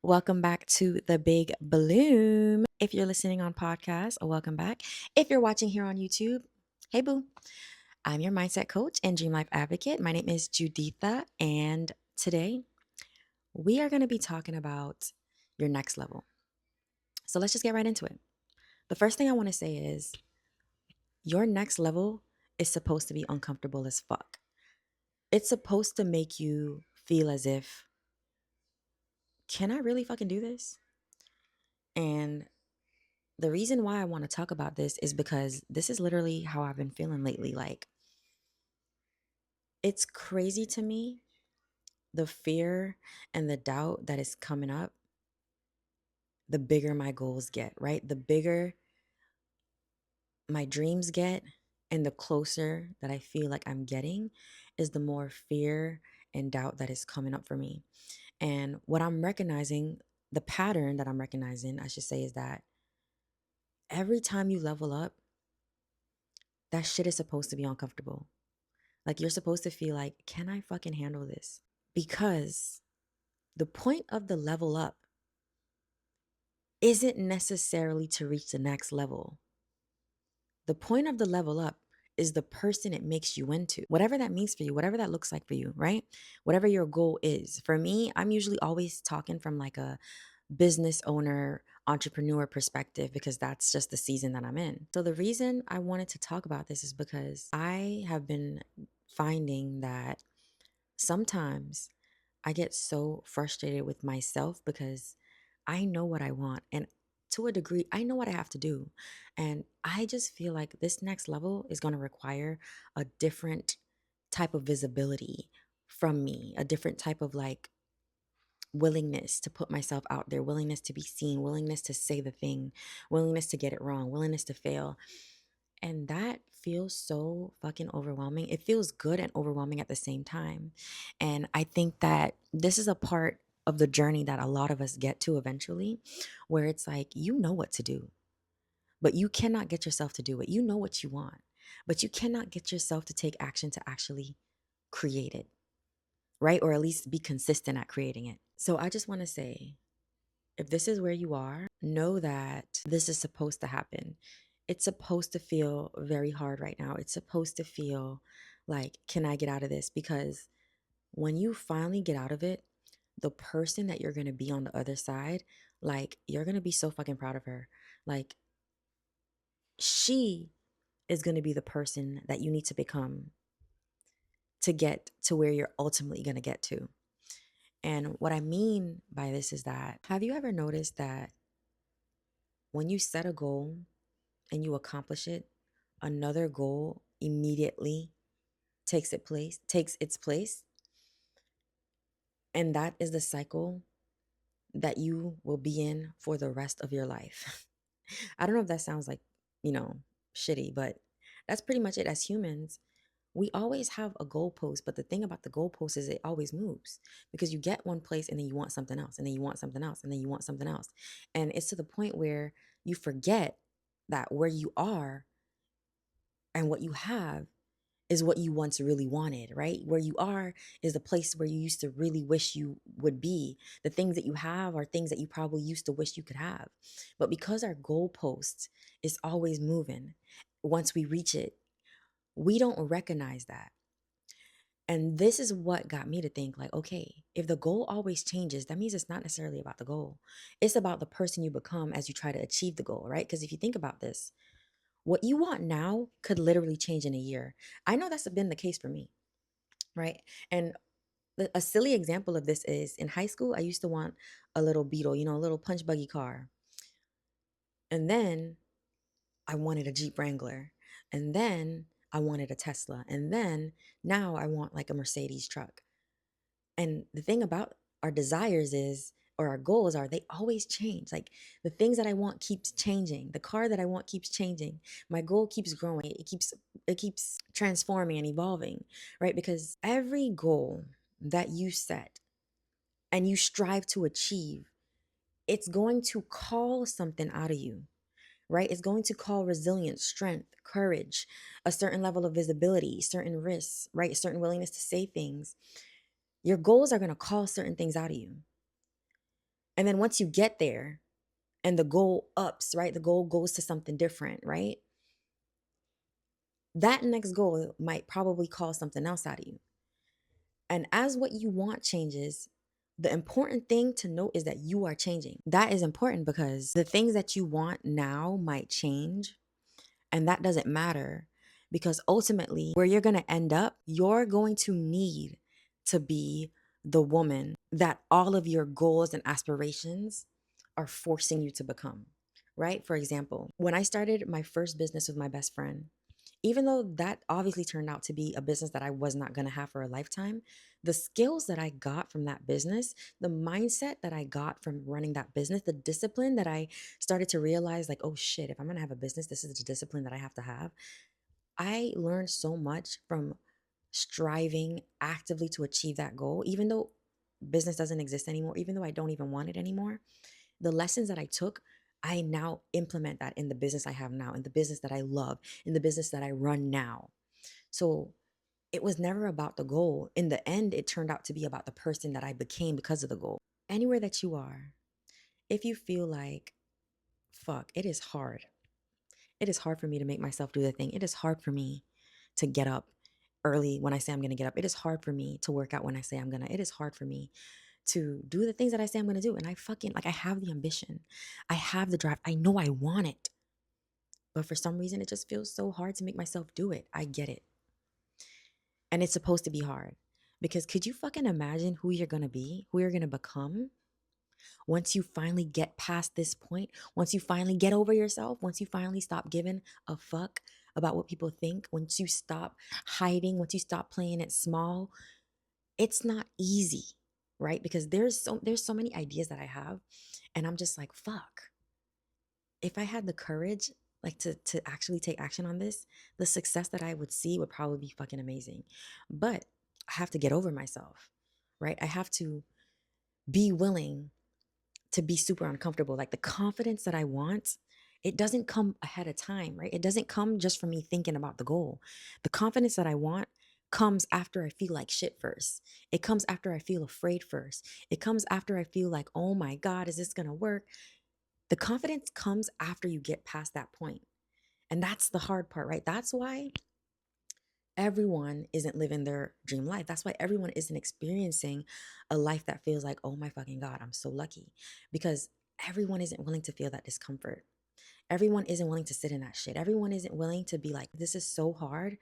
Welcome back to the Big Bloom. If you're listening on podcast, welcome back. If you're watching here on YouTube, hey boo. I'm your mindset coach and dream life advocate. My name is Juditha, and today we are going to be talking about your next level. So let's just get right into it. The first thing I want to say is your next level is supposed to be uncomfortable as fuck. It's supposed to make you feel as if, can I really fucking do this? And the reason why I want to talk about this is because this is literally how I've been feeling lately. Like, it's crazy to me, the fear and the doubt that is coming up, the bigger my goals get, right? The bigger my dreams get and the closer that I feel like I'm getting is the more fear and doubt that is coming up for me. And what I'm recognizing, the pattern that I'm recognizing, I should say, is that every time you level up, that shit is supposed to be uncomfortable. Like, you're supposed to feel like, can I fucking handle this? Because the point of the level up isn't necessarily to reach the next level. The point of the level up is the person it makes you into, whatever that means for you, whatever that looks like for you, right? Whatever your goal is. For me, I'm usually always talking from like a business owner, entrepreneur perspective because that's just the season that I'm in. So the reason I wanted to talk about this is because I have been finding that sometimes I get so frustrated with myself because I know what I want. And to a degree, I know what I have to do. And I just feel like this next level is going to require a different type of visibility from me, a different type of like willingness to put myself out there, willingness to be seen, willingness to say the thing, willingness to get it wrong, willingness to fail. And that feels so fucking overwhelming. It feels good and overwhelming at the same time. And I think that this is a part of the journey that a lot of us get to eventually, where it's like, you know what to do, but you cannot get yourself to do it. You know what you want, but you cannot get yourself to take action to actually create it, right? Or at least be consistent at creating it. So I just want to say, if this is where you are, know that this is supposed to happen. It's supposed to feel very hard right now. It's supposed to feel like, can I get out of this? Because when you finally get out of it, the person that you're going to be on the other side, like, you're going to be so fucking proud of her. Like, she is going to be the person that you need to become to get to where you're ultimately going to get to. And what I mean by this is that, have you ever noticed that when you set a goal and you accomplish it, another goal immediately takes its place, and that is the cycle that you will be in for the rest of your life. I don't know if that sounds like, you know, shitty, but that's pretty much it. As humans, we always have a goalpost, but the thing about the goalpost is it always moves because you get one place and then you want something else, and then you want something else, and then you want something else. And it's to the point where you forget that where you are and what you have is what you once really wanted, right? Where you are is the place where you used to really wish you would be. The things that you have are things that you probably used to wish you could have. But because our goalpost is always moving, once we reach it, we don't recognize that. And this is what got me to think like, okay, if the goal always changes, that means it's not necessarily about the goal. It's about the person you become as you try to achieve the goal, right? Because if you think about this, what you want now could literally change in a year. I know that's been the case for me, right? And a silly example of this is in high school, I used to want a little Beetle, a little punch buggy car. And then I wanted a Jeep Wrangler. And then I wanted a Tesla. And then now I want like a Mercedes truck. And the thing about our desires is, or our goals are, they always change. Like, the things that I want keeps changing. The car that I want keeps changing. My goal keeps growing. It keeps transforming and evolving, right? Because every goal that you set and you strive to achieve, it's going to call something out of you, right? It's going to call resilience, strength, courage, a certain level of visibility, certain risks, right? A certain willingness to say things. Your goals are going to call certain things out of you. And then once you get there and the goal ups, right? The goal goes to something different, right? That next goal might probably call something else out of you. And as what you want changes, the important thing to note is that you are changing. That is important because the things that you want now might change. And that doesn't matter because ultimately, where you're going to end up, you're going to need to be the woman that all of your goals and aspirations are forcing you to become, right? For example, when I started my first business with my best friend, even though that obviously turned out to be a business that I was not going to have for a lifetime, the skills that I got from that business, the mindset that I got from running that business, the discipline that I started to realize, like, oh shit, if I'm going to have a business, this is the discipline that I have to have. I learned so much from striving actively to achieve that goal, even though business doesn't exist anymore, even though I don't even want it anymore. The lessons that I took, I now implement that in the business I have now, in the business that I love, in the business that I run now. So it was never about the goal. In the end, it turned out to be about the person that I became because of the goal. Anywhere that you are, if you feel like, fuck, it is hard. It is hard for me to make myself do the thing. It is hard for me to get up early when I say I'm going to get up. It is hard for me to work out when I say I'm going to. It is hard for me to do the things that I say I'm going to do. And I fucking, like, I have the ambition. I have the drive. I know I want it. But for some reason, it just feels so hard to make myself do it. I get it. And it's supposed to be hard. Because could you fucking imagine who you're going to be, who you're going to become once you finally get past this point, once you finally get over yourself, once you finally stop giving a fuck about what people think, once you stop hiding, once you stop playing it small? It's not easy, right? Because there's so many ideas that I have and I'm just like, fuck. If I had the courage like to actually take action on this, the success that I would see would probably be fucking amazing. But I have to get over myself, right? I have to be willing to be super uncomfortable. Like the confidence that I want, it doesn't come ahead of time, right? It doesn't come just from me thinking about the goal. The confidence that I want comes after I feel like shit first. It comes after I feel afraid first. It comes after I feel like, oh my God, is this going to work? The confidence comes after you get past that point. And that's the hard part, right? That's why everyone isn't living their dream life. That's why everyone isn't experiencing a life that feels like, oh my fucking God, I'm so lucky. Because everyone isn't willing to feel that discomfort. Everyone isn't willing to sit in that shit. Everyone isn't willing to be like, this is so hard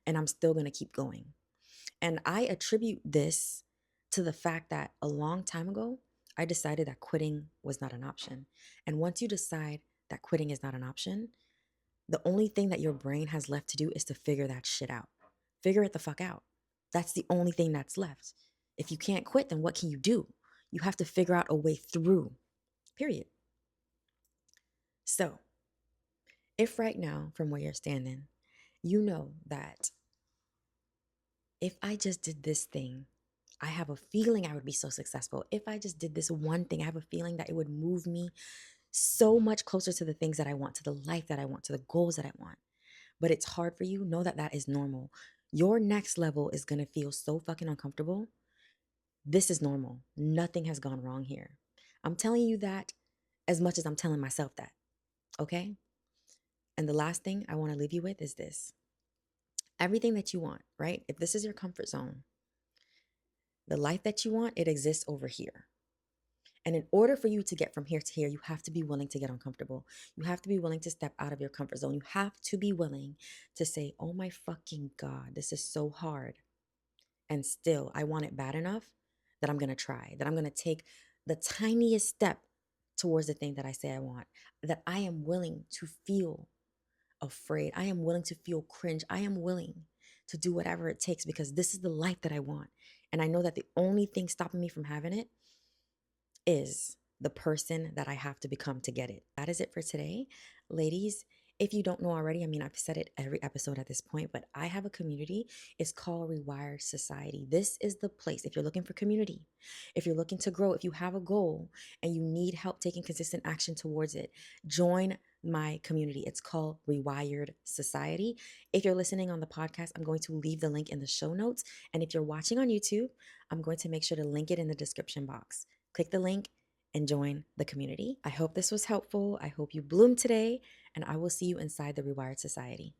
and I'm still going to keep going. And I attribute this to the fact that a long time ago, I decided that quitting was not an option. And once you decide that quitting is not an option, the only thing that your brain has left to do is to figure that shit out. Figure it the fuck out. That's the only thing that's left. If you can't quit, then what can you do? You have to figure out a way through, period. So, if right now, from where you're standing, you know that if I just did this thing, I have a feeling I would be so successful. If I just did this one thing, I have a feeling that it would move me so much closer to the things that I want, to the life that I want, to the goals that I want. But it's hard for you. Know that that is normal. Your next level is going to feel so fucking uncomfortable. This is normal. Nothing has gone wrong here. I'm telling you that as much as I'm telling myself that. Okay? And the last thing I want to leave you with is this. Everything that you want, right? If this is your comfort zone, the life that you want, it exists over here. And in order for you to get from here to here, you have to be willing to get uncomfortable. You have to be willing to step out of your comfort zone. You have to be willing to say, oh my fucking God, this is so hard. And still, I want it bad enough that I'm going to try, that I'm going to take the tiniest step towards the thing that I say I want, that I am willing to feel afraid. I am willing to feel cringe. I am willing to do whatever it takes because this is the life that I want. And I know that the only thing stopping me from having it is the person that I have to become to get it. That is it for today. Ladies, if you don't know already, I mean, I've said it every episode at this point, but I have a community. It's called Rewired Society. This is the place if you're looking for community, if you're looking to grow, if you have a goal and you need help taking consistent action towards it, join my community. It's called Rewired Society. If you're listening on the podcast, I'm going to leave the link in the show notes. And if you're watching on YouTube, I'm going to make sure to link it in the description box. Click the link and join the community. I hope this was helpful. I hope you bloom today, and I will see you inside the Rewired Society.